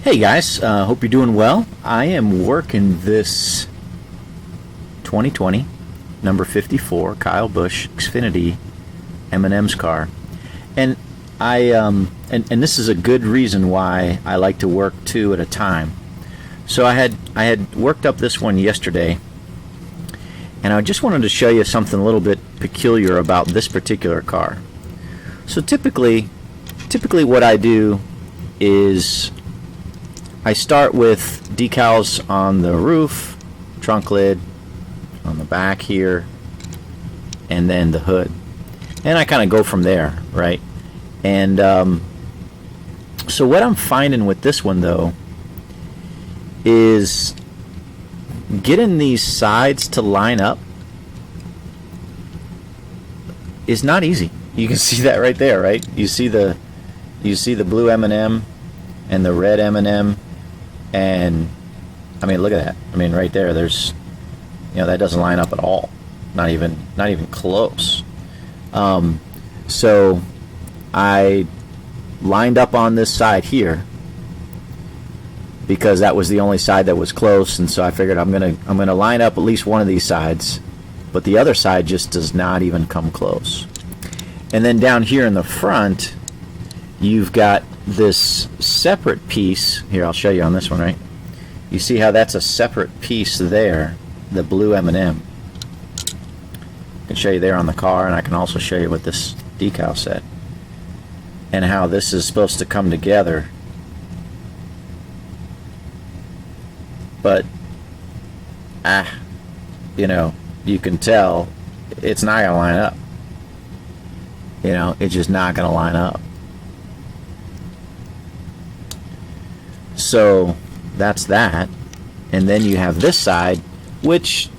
Hey guys, hope you're doing well. I am working this 2020 number 54 Kyle Busch Xfinity M&M's car, and and this is a good reason why I like to work two at a time. So I had worked up this one yesterday, and I just wanted to show you something a little bit peculiar about this particular car. So typically what I do is I start with decals on the roof, trunk lid, on the back here, and then the hood. And I kind of go from there, right? And so what I'm finding with this one, though, is getting these sides to line up is not easy. You can see that right there, right? You see the blue M&M and the red M&M. And I mean, look at that. I mean, right there, there's, that doesn't line up at all. Not even close. So I lined up on this side here because that was the only side that was close, and so I figured I'm gonna line up at least one of these sides, but the other side just does not even come close. And then down here in the front, you've got this separate piece here. I'll show you on this one, right? You see how that's a separate piece there, the blue M&M. I can show you there on the car, and I can also show you with this decal set and how this is supposed to come together. But you can tell it's not gonna line up. It's just not gonna line up. So that's that. And then you have this side, which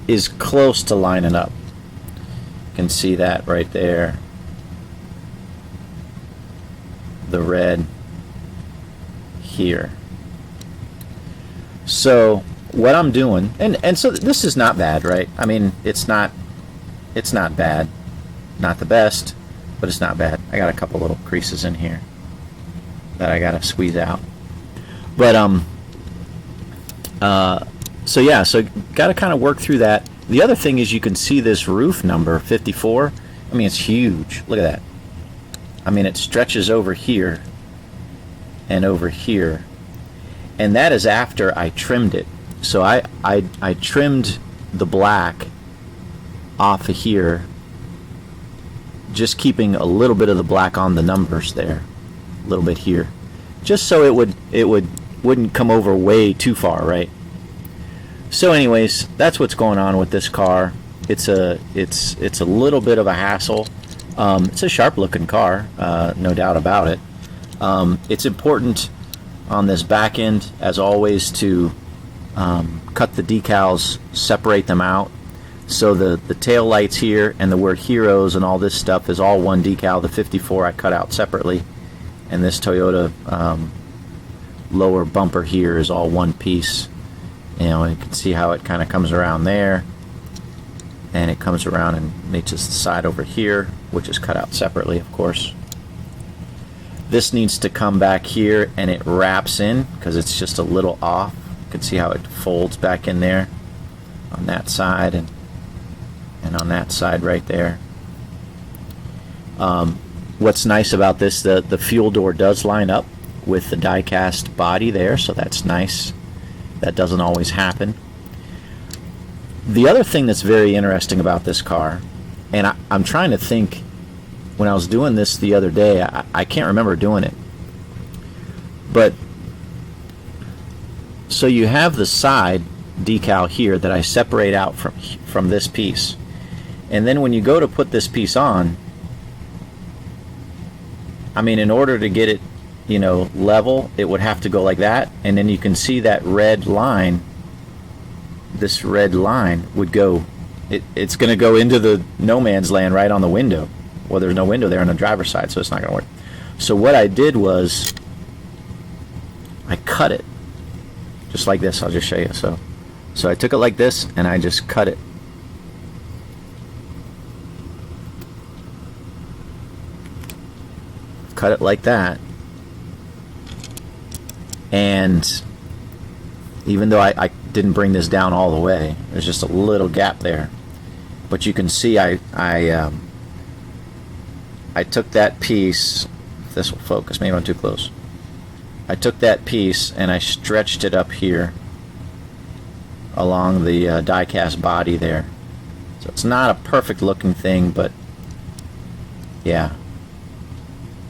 is close to lining up. You can see that right there. The red here. So what I'm doing, and so this is not bad, right? I mean, it's not bad. Not the best, but it's not bad. I got a couple little creases in here that I gotta squeeze out. But so got to kind of work through that. The other thing is you can see this roof number 54. I mean, it's huge. Look at that. I mean, it stretches over here and over here, and that is after I trimmed it. So I trimmed the black off of here, just keeping a little bit of the black on the numbers there, a little bit here, just so it wouldn't come over way too far, right? So anyways, that's what's going on with this car. It's a little bit of a hassle. It's a sharp looking car, no doubt about it. It's important on this back end, as always, to cut the decals, separate them out. So the tail lights here and the word heroes and all this stuff is all one decal. The 54 I cut out separately, and this Toyota lower bumper here is all one piece. You can see how it kind of comes around there, and it comes around and reaches the side over here, which is cut out separately, of course. This needs to come back here, and it wraps in because it's just a little off. You can see how it folds back in there on that side and on that side right there. What's nice about this, the fuel door does line up with the die-cast body there, so that's nice. That doesn't always happen. The other thing that's very interesting about this car, and I'm trying to think, when I was doing this the other day, I can't remember doing it, but so you have the side decal here that I separate out from this piece, and then when you go to put this piece on, I mean, in order to get it level, it would have to go like that, and then you can see that red line. This red line would go, it's going to go into the no man's land right on the window. Well, there's no window there on the driver's side, so it's not going to work. So what I did was I cut it just like this. I'll just show you. So I took it like this, and I just cut it. Cut it like that. And even though I didn't bring this down all the way, there's just a little gap there. But you can see I took that piece. If this will focus, maybe I'm too close. I took that piece and I stretched it up here along the die-cast body there. So it's not a perfect looking thing, but yeah,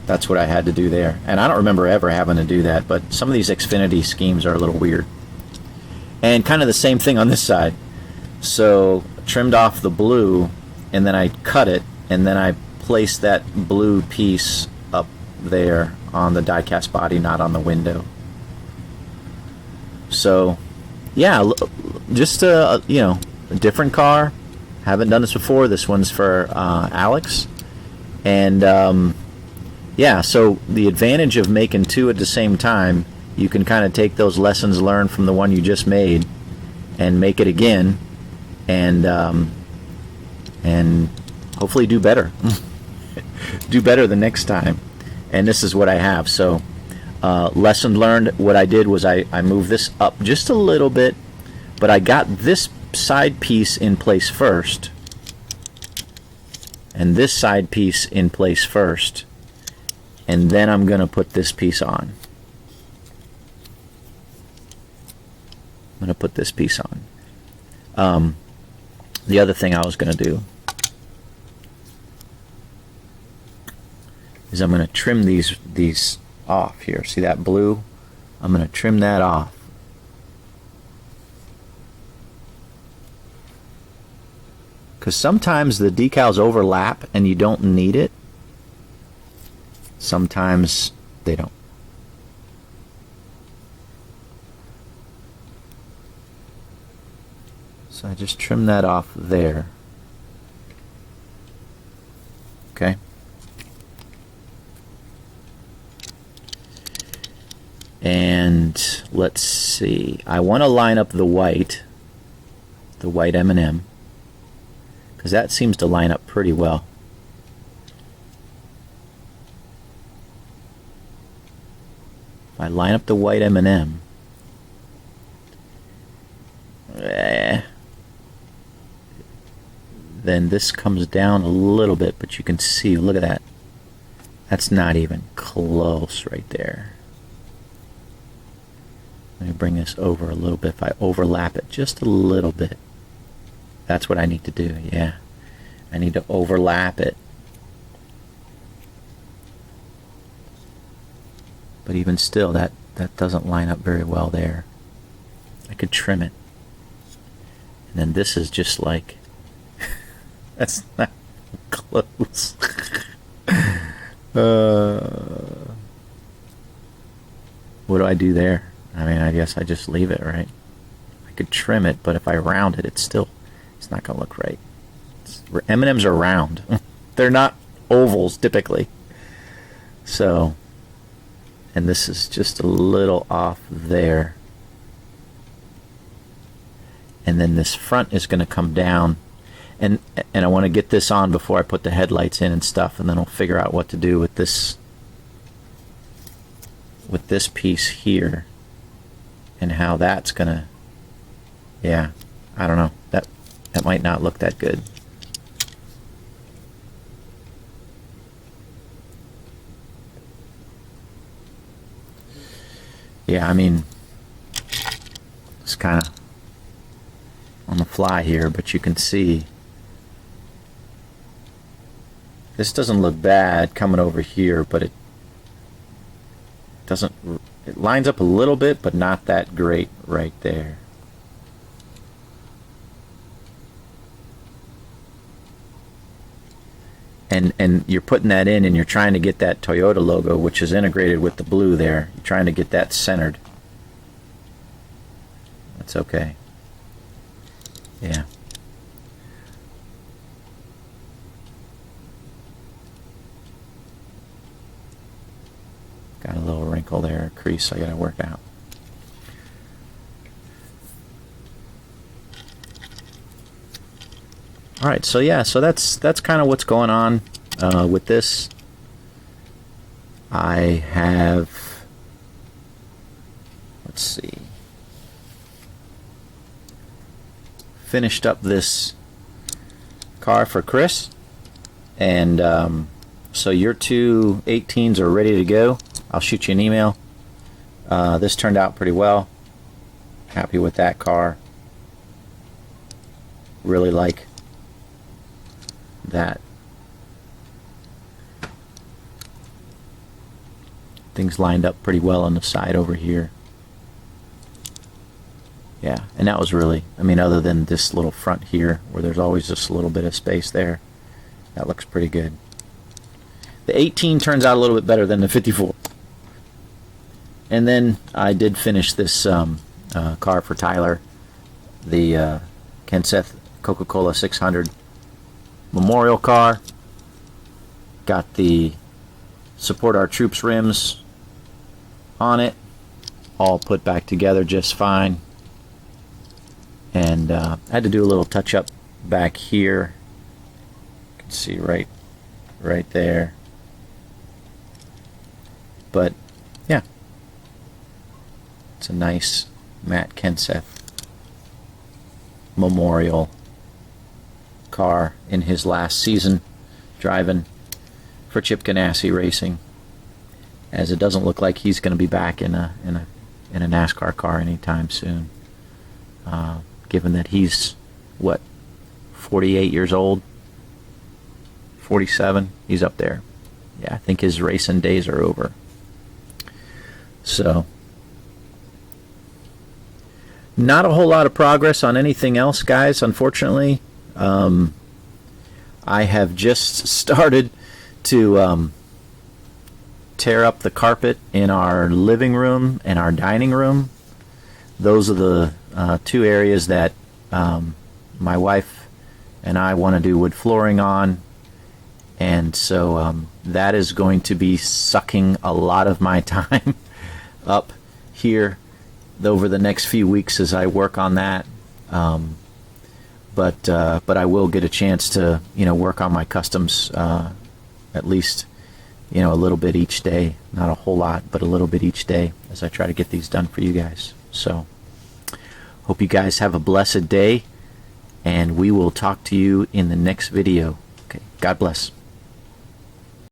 that's what I had to do there. And I don't remember ever having to do that, but some of these Xfinity schemes are a little weird. And kind of the same thing on this side. So trimmed off the blue, and then I cut it, and then I placed that blue piece up there on the die-cast body, not on the window. So yeah, just a different car. Haven't done this before. This one's for Alex. And yeah, so the advantage of making two at the same time, you can kind of take those lessons learned from the one you just made and make it again, and hopefully do better. Do better the next time. And this is what I have. So lesson learned, what I did was I moved this up just a little bit, but I got this side piece in place first, and this side piece in place first, and then I'm going to put this piece on. I'm going to put this piece on. The other thing I was going to do is I'm going to trim these off here. See that blue? I'm going to trim that off. Because sometimes the decals overlap and you don't need it. Sometimes they don't. So I just trim that off there. Okay. And let's see. I want to line up the white M&M, because that seems to line up pretty well. If I line up the white M&M, then this comes down a little bit, but you can see, look at that. That's not even close right there. Let me bring this over a little bit. If I overlap it just a little bit, that's what I need to do. Yeah, I need to overlap it. But even still, that doesn't line up very well there. I could trim it. And then this is just like, that's not close. What do I do there? I mean, I guess I just leave it, right? I could trim it, but if I round it, it's not going to look right. M&Ms are round. They're not ovals, typically. So, and this is just a little off there. And then this front is going to come down. And I want to get this on before I put the headlights in and stuff, and then I'll figure out what to do with this piece here. And how that's gonna, yeah, I don't know. That might not look that good. Yeah, I mean, it's kind of on the fly here, but you can see this doesn't look bad coming over here, but it doesn't. It lines up a little bit, but not that great right there. And you're putting that in, and you're trying to get that Toyota logo, which is integrated with the blue there. You're trying to get that centered. That's okay. Yeah. Got a little wrinkle there, a crease I gotta work out. Alright, so yeah, so that's kind of what's going on with this. I have let's see. Finished up this car for Chris, and so your two 18s are ready to go. I'll shoot you an email. This turned out pretty well. Happy with that car. Really like that. Things lined up pretty well on the side over here. Yeah, and that was really, I mean, other than this little front here where there's always just a little bit of space there, that looks pretty good. The 18 turns out a little bit better than the 54. And then I did finish this car for Tyler, the Kenseth Coca-Cola 600 Memorial car. Got the Support Our Troops rims on it, all put back together just fine. And I had to do a little touch up back here. You can see right there. But yeah, it's a nice Matt Kenseth Memorial car in his last season driving for Chip Ganassi Racing, as it doesn't look like he's going to be back in a NASCAR car anytime soon. Given that he's, what, 48 years old? 47? He's up there. Yeah, I think his racing days are over. So, not a whole lot of progress on anything else, guys, unfortunately. I have just started to tear up the carpet in our living room and our dining room. Those are the two areas that my wife and I want to do wood flooring on, and so that is going to be sucking a lot of my time up here over the next few weeks as I work on that. But I will get a chance to work on my customs at least a little bit each day, not a whole lot, but a little bit each day as I try to get these done for you guys. So hope you guys have a blessed day, and we will talk to you in the next video. Okay, God bless.